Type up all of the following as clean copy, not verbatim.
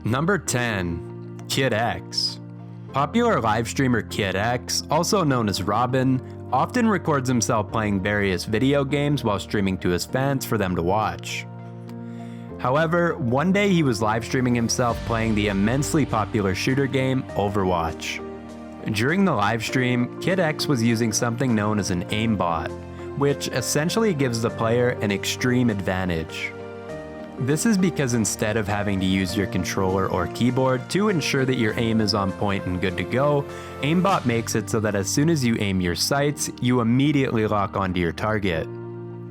Number 10. KidX. Popular live streamer KidX, also known as Robin, often records himself playing various video games while streaming to his fans for them to watch. However, one day he was live streaming himself playing the immensely popular shooter game Overwatch. During the live stream, KidX was using something known as an aimbot, which essentially gives the player an extreme advantage. This is because instead of having to use your controller or keyboard to ensure that your aim is on point and good to go, aimbot makes it so that as soon as you aim your sights, you immediately lock onto your target.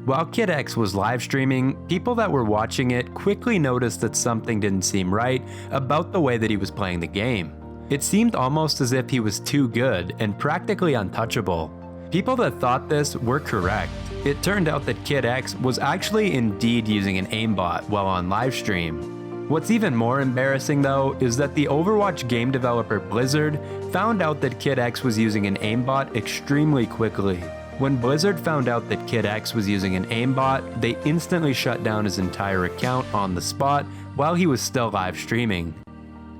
While KidX was live streaming, people that were watching it quickly noticed that something didn't seem right about the way that he was playing the game. It seemed almost as if he was too good and practically untouchable. People that thought this were correct. It turned out that KidX was actually indeed using an aimbot while on livestream. What's even more embarrassing though is that the Overwatch game developer Blizzard found out that KidX was using an aimbot extremely quickly. When Blizzard found out that KidX was using an aimbot, they instantly shut down his entire account on the spot while he was still live streaming.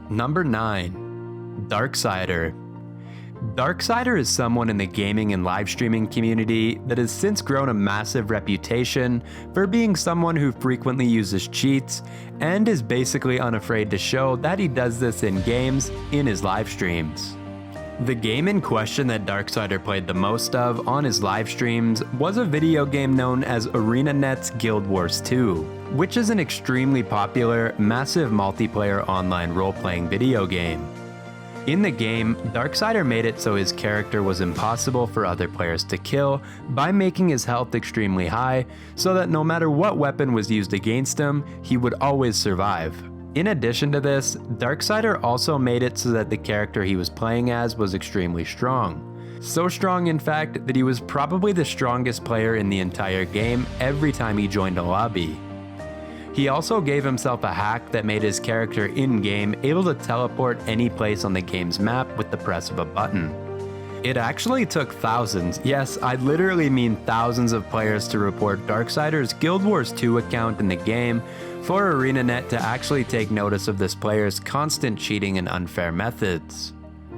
Number 9. Darksider. Darksider is someone in the gaming and live streaming community that has since grown a massive reputation for being someone who frequently uses cheats and is basically unafraid to show that he does this in games in his live streams. The game in question that Darksider played the most of on his live streams was a video game known as ArenaNet's Guild Wars 2, which is an extremely popular, massive multiplayer online role-playing video game. In the game, Darksider made it so his character was impossible for other players to kill by making his health extremely high so that no matter what weapon was used against him, he would always survive. In addition to this, Darksider also made it so that the character he was playing as was extremely strong. So strong in fact that he was probably the strongest player in the entire game every time he joined a lobby. He also gave himself a hack that made his character in-game able to teleport any place on the game's map with the press of a button. It actually took thousands, yes, I literally mean thousands of players to report Darksider's Guild Wars 2 account in the game for ArenaNet to actually take notice of this player's constant cheating and unfair methods.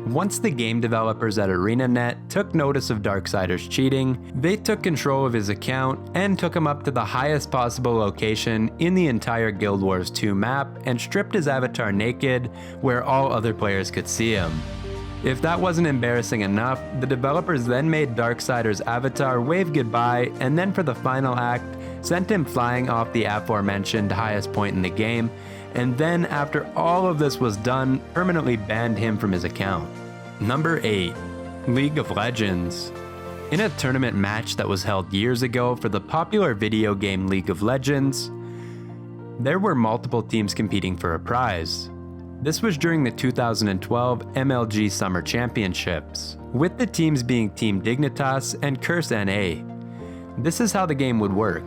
Once the game developers at ArenaNet took notice of Darksider's cheating, they took control of his account and took him up to the highest possible location in the entire Guild Wars 2 map and stripped his avatar naked where all other players could see him. If that wasn't embarrassing enough, the developers then made Darksider's avatar wave goodbye and then for the final act, sent him flying off the aforementioned highest point in the game, and then after all of this was done, permanently banned him from his account. Number 8. League of Legends. In a tournament match that was held years ago for the popular video game League of Legends, there were multiple teams competing for a prize. This was during the 2012 MLG Summer Championships, with the teams being Team Dignitas and Kqly NA. This is how the game would work.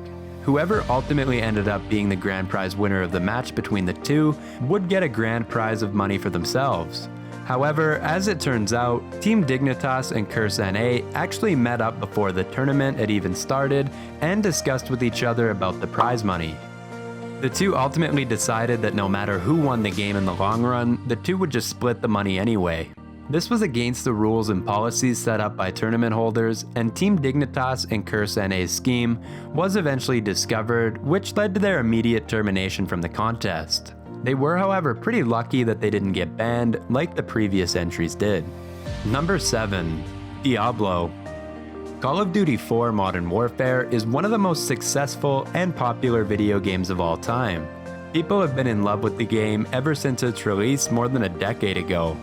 Whoever ultimately ended up being the grand prize winner of the match between the two would get a grand prize of money for themselves. However, as it turns out, Team Dignitas and Kqly NA actually met up before the tournament had even started and discussed with each other about the prize money. The two ultimately decided that no matter who won the game in the long run, the two would just split the money anyway. This was against the rules and policies set up by tournament holders, and Team Dignitas and Kqly NA's scheme was eventually discovered, which led to their immediate termination from the contest. They were, however, pretty lucky that they didn't get banned like the previous entries did. Number 7. Diablo. Call of Duty 4 Modern Warfare is one of the most successful and popular video games of all time. People have been in love with the game ever since its release more than a decade ago.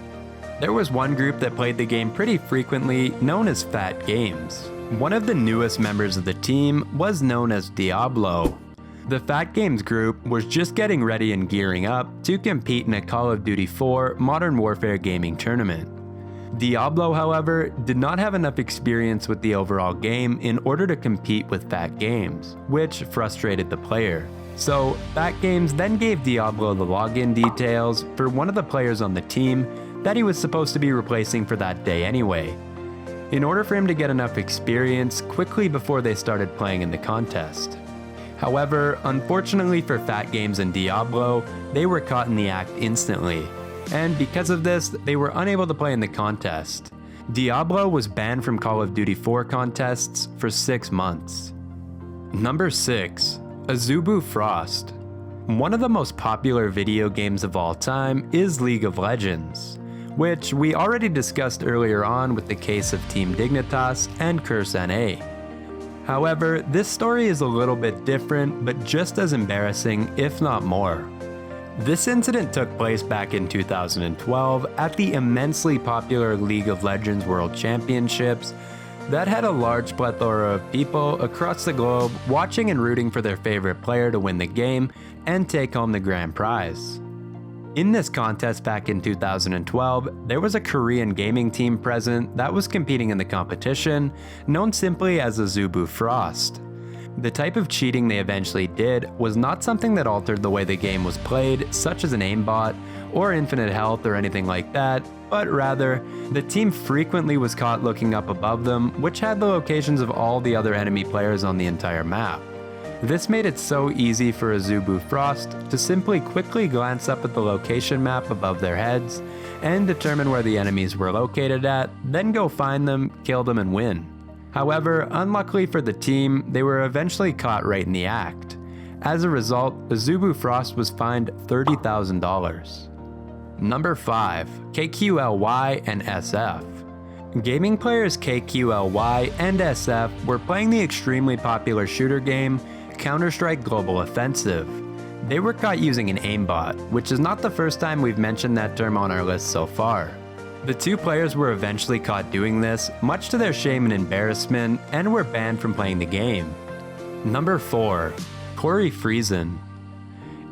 There was one group that played the game pretty frequently, known as Fat Games. One of the newest members of the team was known as Diablo. The Fat Games group was just getting ready and gearing up to compete in a Call of Duty 4 Modern Warfare gaming tournament. Diablo, however, did not have enough experience with the overall game in order to compete with Fat Games, which frustrated the player. So, Fat Games then gave Diablo the login details for one of the players on the team that he was supposed to be replacing for that day anyway, in order for him to get enough experience quickly before they started playing in the contest. However, unfortunately for Fat Games and Diablo, they were caught in the act instantly, and because of this, they were unable to play in the contest. Diablo was banned from Call of Duty 4 contests for 6 months. Number 6. Azubu Frost. One of the most popular video games of all time is League of Legends, which we already discussed earlier on with the case of Team Dignitas and Curse NA. However, this story is a little bit different, but just as embarrassing, if not more. This incident took place back in 2012 at the immensely popular League of Legends World Championships that had a large plethora of people across the globe watching and rooting for their favorite player to win the game and take home the grand prize. In this contest back in 2012, there was a Korean gaming team present that was competing in the competition, known simply as Azubu Frost. The type of cheating they eventually did was not something that altered the way the game was played, such as an aimbot, or infinite health or anything like that, but rather, the team frequently was caught looking up above them, which had the locations of all the other enemy players on the entire map. This made it so easy for Azubu Frost to simply quickly glance up at the location map above their heads and determine where the enemies were located at, then go find them, kill them, and win. However, unluckily for the team, they were eventually caught right in the act. As a result, Azubu Frost was fined $30,000. Number 5. Kqly and SF. Gaming players Kqly and SF were playing the extremely popular shooter game Counter-Strike Global Offensive. They were caught using an aimbot, which is not the first time we've mentioned that term on our list so far. The two players were eventually caught doing this, much to their shame and embarrassment, and were banned from playing the game. Number 4. Poori Freezin.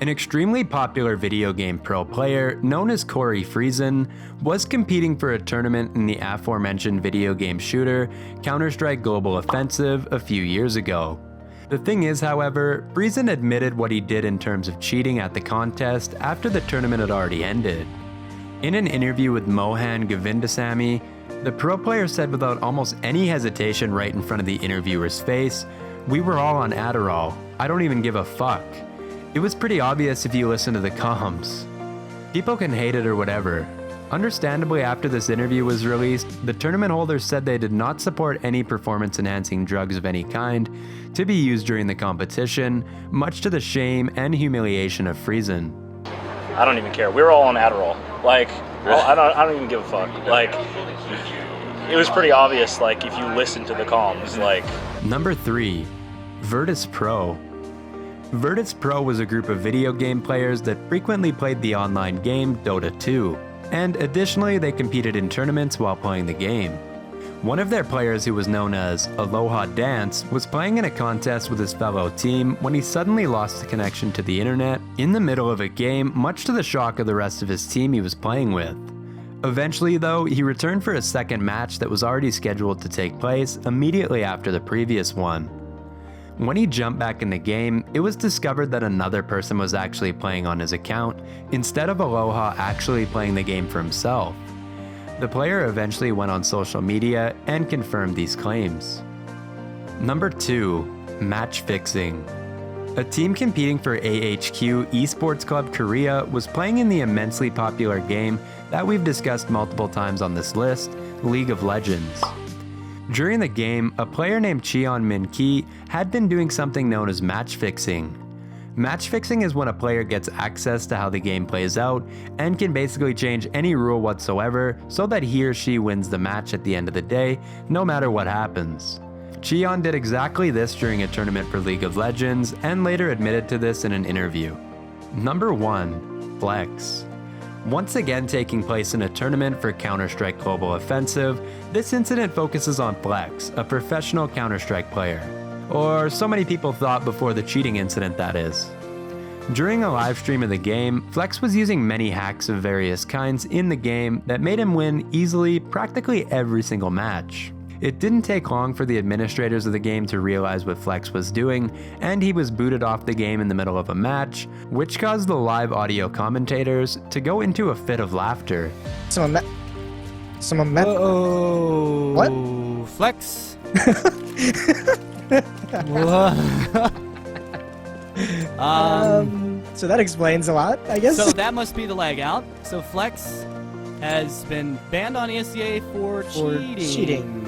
An extremely popular video game pro player known as Poori Freezin was competing for a tournament in the aforementioned video game shooter Counter-Strike Global Offensive a few years ago. The thing is, however, Freezin admitted what he did in terms of cheating at the contest after the tournament had already ended. In an interview with Mohan Govindasamy, the pro player said without almost any hesitation right in front of the interviewer's face, "We were all on Adderall. I don't even give a fuck." It was pretty obvious if you listen to the comms. People can hate it or whatever. Understandably, after this interview was released, the tournament holders said they did not support any performance-enhancing drugs of any kind to be used during the competition, much to the shame and humiliation of Freezin. I don't even care. We were all on Adderall. Like, I don't even give a fuck. Like, it was pretty obvious, like, if you listen to the comms, like... Number 3. Virtus Pro. Virtus Pro was a group of video game players that frequently played the online game Dota 2, and additionally they competed in tournaments while playing the game. One of their players, who was known as Aloha Dance, was playing in a contest with his fellow team when he suddenly lost the connection to the internet in the middle of a game, much to the shock of the rest of his team he was playing with. Eventually though, he returned for a second match that was already scheduled to take place immediately after the previous one. When he jumped back in the game, it was discovered that another person was actually playing on his account, instead of Aloha actually playing the game for himself. The player eventually went on social media and confirmed these claims. Number 2. Match fixing. A team competing for AHQ Esports Club Korea was playing in the immensely popular game that we've discussed multiple times on this list, League of Legends. During the game, a player named Cheon Min Ki had been doing something known as match fixing. Match fixing is when a player gets access to how the game plays out and can basically change any rule whatsoever so that he or she wins the match at the end of the day, no matter what happens. Cheon did exactly this during a tournament for League of Legends and later admitted to this in an interview. Number 1. Flex. Once again taking place in a tournament for Counter-Strike Global Offensive, this incident focuses on Flex, a professional Counter-Strike player. Or so many people thought before the cheating incident, that is. During a live stream of the game, Flex was using many hacks of various kinds in the game that made him win easily practically every single match. It didn't take long for the administrators of the game to realize what Flex was doing, and he was booted off the game in the middle of a match, which caused the live audio commentators to go into a fit of laughter. Someone met. Whoa. What? Flex? So that explains a lot, I guess. So that must be the lag out. So Flex has been banned on ESCA for cheating.